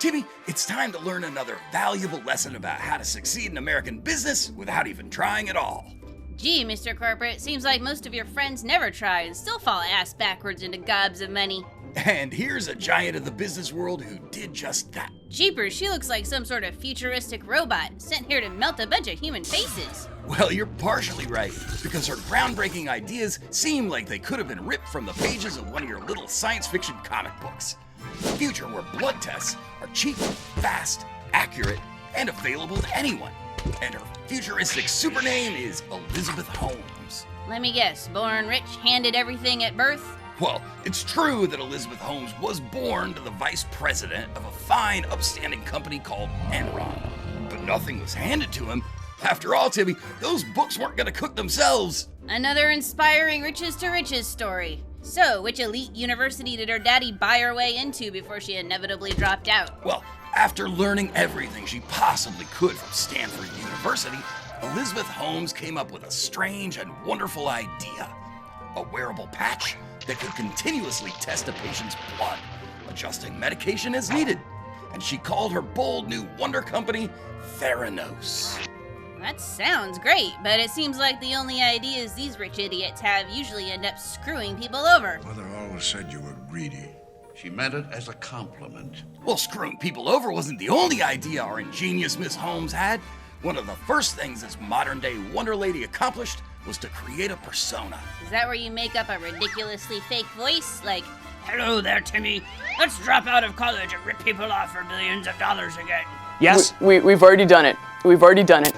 Timmy, it's time to learn another valuable lesson about how to succeed in American business without even trying at all. Gee, Mr. Corporate, seems like most of your friends never try and still fall ass backwards into gobs of money. And here's a giant of the business world who did just that. Jeepers, she looks like some sort of futuristic robot sent here to melt a bunch of human faces. Well, you're partially right, because her groundbreaking ideas seem like they could have been ripped from the pages of one of your little science fiction comic books. A future where blood tests are cheap, fast, accurate, and available to anyone. And her futuristic super name is Elizabeth Holmes. Let me guess, born rich, handed everything at birth? Well, it's true that Elizabeth Holmes was born to the vice president of a fine, upstanding company called Enron. But nothing was handed to him. After all, Timmy, those books weren't gonna cook themselves. Another inspiring riches to riches story. So, which elite university did her daddy buy her way into before she inevitably dropped out? Well, after learning everything she possibly could from Stanford University, Elizabeth Holmes came up with a strange and wonderful idea. A wearable patch that could continuously test a patient's blood, adjusting medication as needed. And she called her bold new wonder company Theranos. That sounds great, but it seems like the only ideas these rich idiots have usually end up screwing people over. Mother always said you were greedy. She meant it as a compliment. Well, screwing people over wasn't the only idea our ingenious Miss Holmes had. One of the first things this modern-day Wonder Lady accomplished was to create a persona. Is that where you make up a ridiculously fake voice? Like, "Hello there, Timmy. Let's drop out of college and rip people off for billions of dollars again." Yes? We've already done it. We've already done it.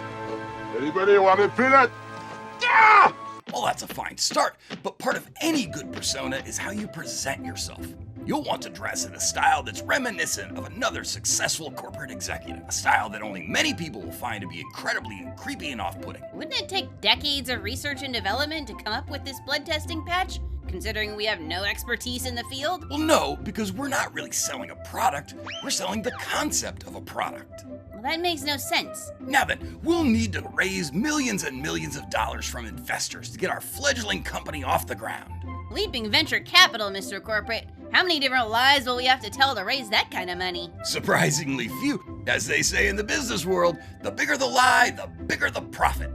Anybody want a peanut? Yeah! Well, that's a fine start, but part of any good persona is how you present yourself. You'll want to dress in a style that's reminiscent of another successful corporate executive, a style that only many people will find to be incredibly creepy and off-putting. Wouldn't it take decades of research and development to come up with this blood testing patch, considering we have no expertise in the field? Well, no, because we're not really selling a product, we're selling the concept of a product. Well, that makes no sense. Now then, we'll need to raise millions and millions of dollars from investors to get our fledgling company off the ground. Leaping venture capital, Mr. Corporate. How many different lies will we have to tell to raise that kind of money? Surprisingly few. As they say in the business world, the bigger the lie, the bigger the profit.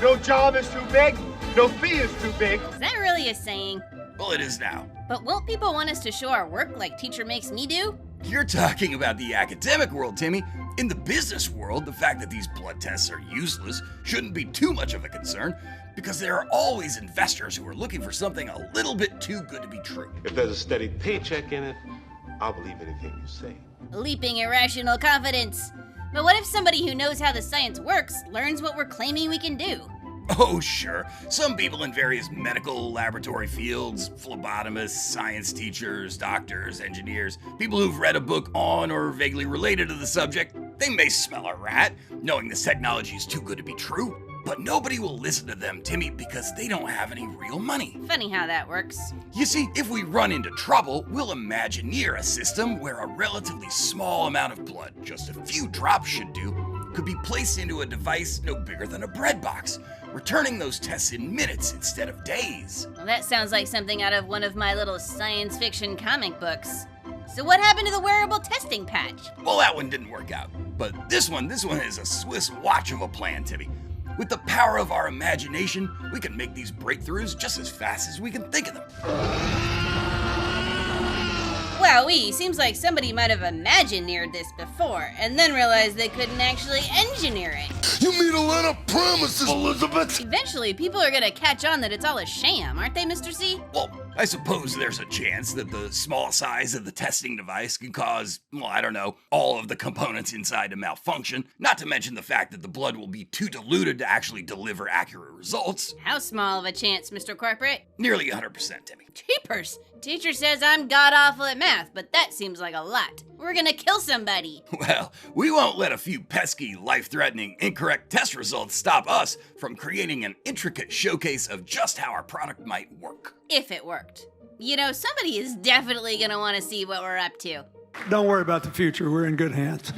No job is too big, no fee is too big. Is that really a saying? Well, it is now. But won't people want us to show our work like Teacher Makes Me do? You're talking about the academic world, Timmy. In the business world, the fact that these blood tests are useless shouldn't be too much of a concern, because there are always investors who are looking for something a little bit too good to be true. If there's a steady paycheck in it, I'll believe anything you say. Leaping irrational confidence. But what if somebody who knows how the science works learns what we're claiming we can do? Oh, sure. Some people in various medical laboratory fields, phlebotomists, science teachers, doctors, engineers, people who've read a book on or vaguely related to the subject, they may smell a rat, knowing this technology is too good to be true. But nobody will listen to them, Timmy, because they don't have any real money. Funny how that works. You see, if we run into trouble, we'll imagineer a system where a relatively small amount of blood, just a few drops should do, could be placed into a device no bigger than a bread box, returning those tests in minutes instead of days. Well, that sounds like something out of one of my little science fiction comic books. So what happened to the wearable testing patch? Well, that one didn't work out. But this one is a Swiss watch of a plan, Timmy. With the power of our imagination, we can make these breakthroughs just as fast as we can think of them. Wowee, seems like somebody might have imagineered this before, and then realized they couldn't actually engineer it. You made a lot of promises, Elizabeth! Eventually, people are gonna catch on that it's all a sham, aren't they, Mr. C? Well, I suppose there's a chance that the small size of the testing device can cause, well, I don't know, all of the components inside to malfunction, not to mention the fact that the blood will be too diluted to actually deliver accurate results. How small of a chance, Mr. Corporate? Nearly 100%, Timmy. Jeepers! Teacher says I'm god-awful at math, but that seems like a lot. We're gonna kill somebody. Well, we won't let a few pesky, life-threatening, incorrect test results stop us from creating an intricate showcase of just how our product might work. If it worked. You know, somebody is definitely gonna want to see what we're up to. Don't worry about the future. We're in good hands.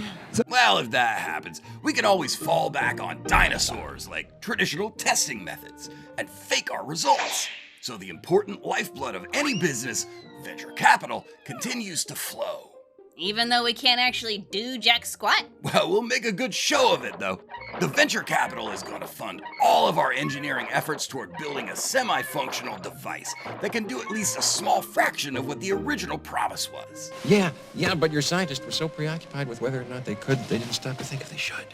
Well, if that happens, we can always fall back on dinosaurs like traditional testing methods and fake our results. So the important lifeblood of any business, venture capital, continues to flow. Even though we can't actually do jack squat? Well, we'll make a good show of it, though. The venture capital is going to fund all of our engineering efforts toward building a semi-functional device that can do at least a small fraction of what the original promise was. Yeah, but your scientists were so preoccupied with whether or not they could, they didn't stop to think if they should.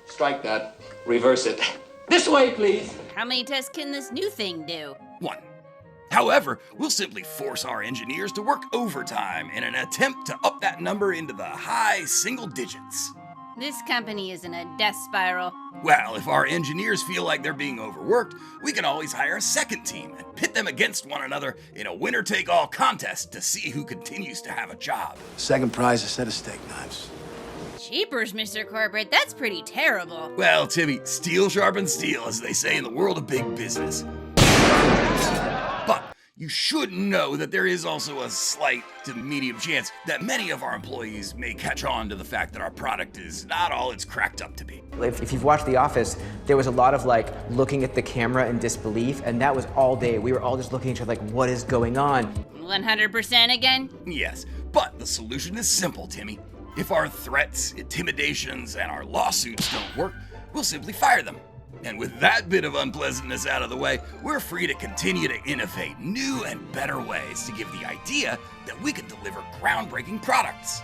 Strike that. Reverse it. This way, please. How many tests can this new thing do? 1. However, we'll simply force our engineers to work overtime in an attempt to up that number into the high single digits. This company is in a death spiral. Well, if our engineers feel like they're being overworked, we can always hire a second team and pit them against one another in a winner-take-all contest to see who continues to have a job. Second prize, a set of steak knives. Jeepers, Mr. Corporate, that's pretty terrible. Well, Timmy, steel sharpens steel, as they say in the world of big business. But you should know that there is also a slight to medium chance that many of our employees may catch on to the fact that our product is not all it's cracked up to be. If you've watched The Office, there was a lot of looking at the camera in disbelief, and that was all day. We were all just looking at each other like, what is going on? 100% again? Yes, but the solution is simple, Timmy. If our threats, intimidations, and our lawsuits don't work, we'll simply fire them. And with that bit of unpleasantness out of the way, we're free to continue to innovate new and better ways to give the idea that we can deliver groundbreaking products.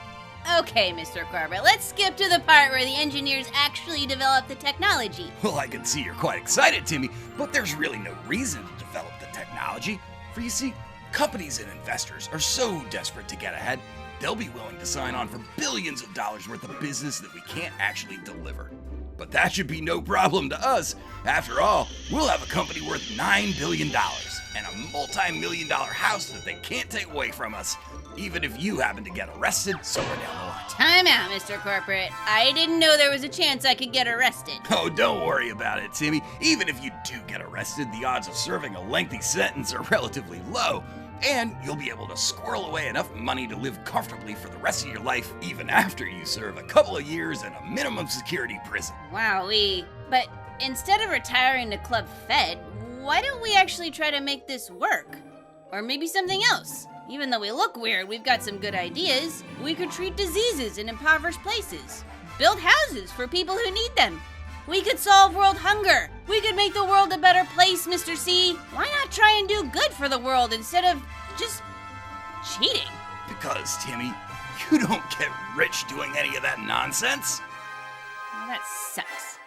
Okay, Mr. Corbett, let's skip to the part where the engineers actually develop the technology. Well, I can see you're quite excited, Timmy, but there's really no reason to develop the technology. For you see, companies and investors are so desperate to get ahead, they'll be willing to sign on for billions of dollars worth of business that we can't actually deliver. But that should be no problem to us. After all, we'll have a company worth $9 billion and a multi-million-dollar house that they can't take away from us, even if you happen to get arrested somewhere down the line. Time out, Mr. Corporate. I didn't know there was a chance I could get arrested. Oh, don't worry about it, Timmy. Even if you do get arrested, the odds of serving a lengthy sentence are relatively low. And you'll be able to squirrel away enough money to live comfortably for the rest of your life, even after you serve a couple of years in a minimum security prison. Wowee. But instead of retiring to Club Fed, why don't we actually try to make this work? Or maybe something else. Even though we look weird, we've got some good ideas. We could treat diseases in impoverished places. Build houses for people who need them. We could solve world hunger. We could make the world a better place, Mr. C. Why not try and do good for the world instead of just cheating? Because, Timmy, you don't get rich doing any of that nonsense. Well, that sucks.